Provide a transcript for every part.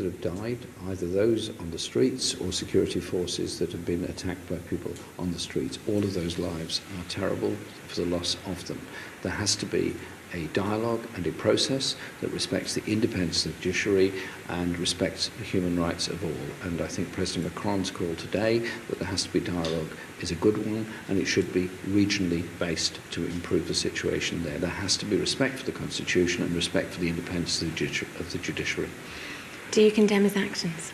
that have died, either those on the streets or security forces that have been attacked by people on the streets. All of those lives are terrible for the loss of them. There has to be a dialogue and a process that respects the independence of the judiciary and respects the human rights of all. And I think President Macron's call today that there has to be dialogue is a good one, and it should be regionally based to improve the situation there. There has to be respect for the Constitution and respect for the independence of the judiciary. Do you condemn his actions?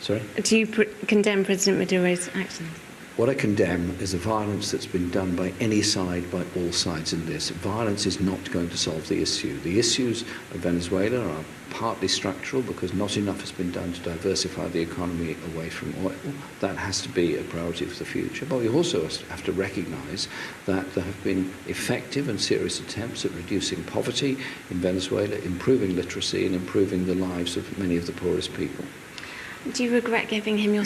Sorry? Do you condemn President Maduro's actions? What I condemn is the violence that's been done by any side, by all sides in this. Violence is not going to solve the issue. The issues of Venezuela are partly structural because not enough has been done to diversify the economy away from oil. That has to be a priority for the future. But we also have to recognise that there have been effective and serious attempts at reducing poverty in Venezuela, improving literacy and improving the lives of many of the poorest people. Do you regret giving him your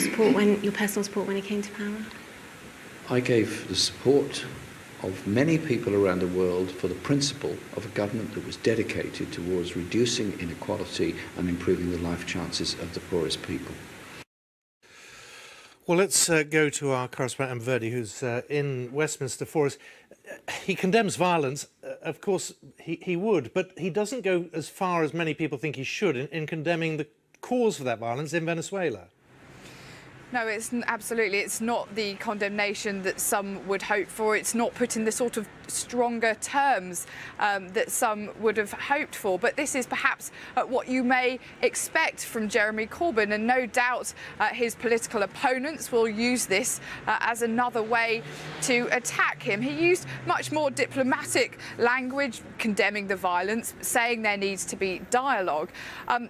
personal support when he came to power? I gave the support of many people around the world for the principle of a government that was dedicated towards reducing inequality and improving the life chances of the poorest people. Well, let's go to our correspondent, Verdi, who's in Westminster for us. He condemns violence. Of course, he would, but he doesn't go as far as many people think he should in condemning the cause for that violence in Venezuela. No, it's absolutely. It's not the condemnation that some would hope for. It's not put in the sort of stronger terms that some would have hoped for. But this is perhaps what you may expect from Jeremy Corbyn. And no doubt his political opponents will use this as another way to attack him. He used much more diplomatic language, condemning the violence, saying there needs to be dialogue.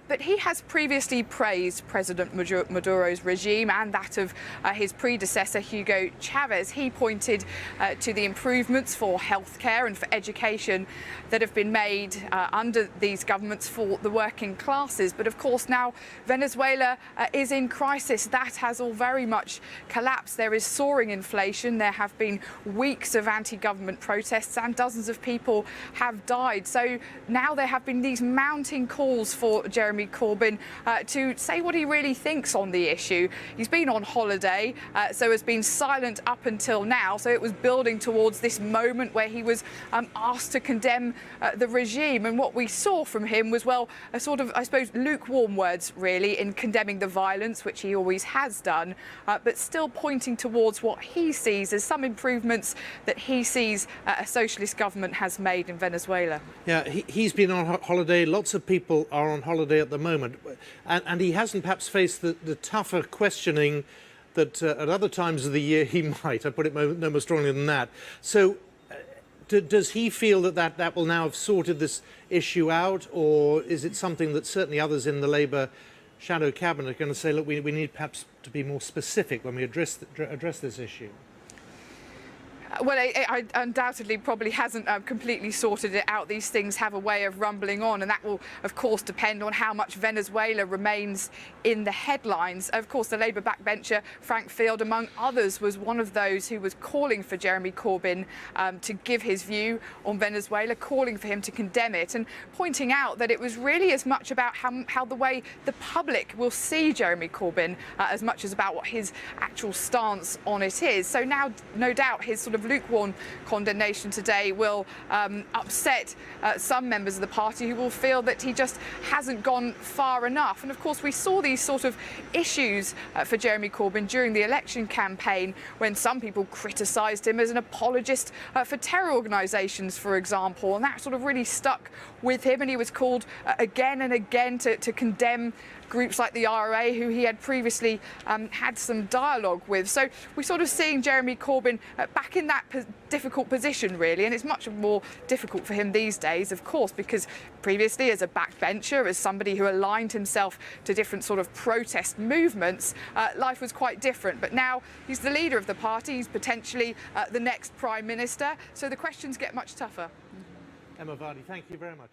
But he has previously praised President Maduro's regime and that of his predecessor, Hugo Chavez. He pointed to the improvements for healthcare and for education that have been made under these governments for the working classes. But of course now Venezuela is in crisis. That has all very much collapsed. There is soaring inflation. There have been weeks of anti-government protests and dozens of people have died. So now there have been these mounting calls for Jeremy Corbyn to say what he really thinks on the issue. He's been on holiday, so has been silent up until now. So it was building towards this moment where he was asked to condemn the regime. And what we saw from him was, well, a sort of, I suppose, lukewarm words, really, in condemning the violence, which he always has done, but still pointing towards what he sees as some improvements that he sees a socialist government has made in Venezuela. Yeah, he's been on holiday. Lots of people are on holiday at the moment. And he hasn't perhaps faced the tougher questioning that at other times of the year he might. I put it no more strongly than that. So does he feel that will now have sorted this issue out, or is it something that certainly others in the Labour shadow cabinet are going to say, look, we need perhaps to be more specific when we address this issue? Well, it undoubtedly probably hasn't completely sorted it out. These things have a way of rumbling on, and that will, of course, depend on how much Venezuela remains in the headlines. Of course, the Labour backbencher, Frank Field, among others, was one of those who was calling for Jeremy Corbyn to give his view on Venezuela, calling for him to condemn it, and pointing out that it was really as much about how the way the public will see Jeremy Corbyn as much as about what his actual stance on it is. So now, no doubt, his sort of lukewarm condemnation today will upset some members of the party who will feel that he just hasn't gone far enough. And of course we saw these sort of issues for Jeremy Corbyn during the election campaign, when some people criticised him as an apologist for terror organisations, for example, and that sort of really stuck with him, and he was called again and again to condemn groups like the IRA, who he had previously had some dialogue with. So we're sort of seeing Jeremy Corbyn back in that difficult position, really, and it's much more difficult for him these days, of course, because previously, as a backbencher, as somebody who aligned himself to different sort of protest movements, life was quite different. But now he's the leader of the party, he's potentially the next Prime Minister, so the questions get much tougher. Emma Vardy, thank you very much.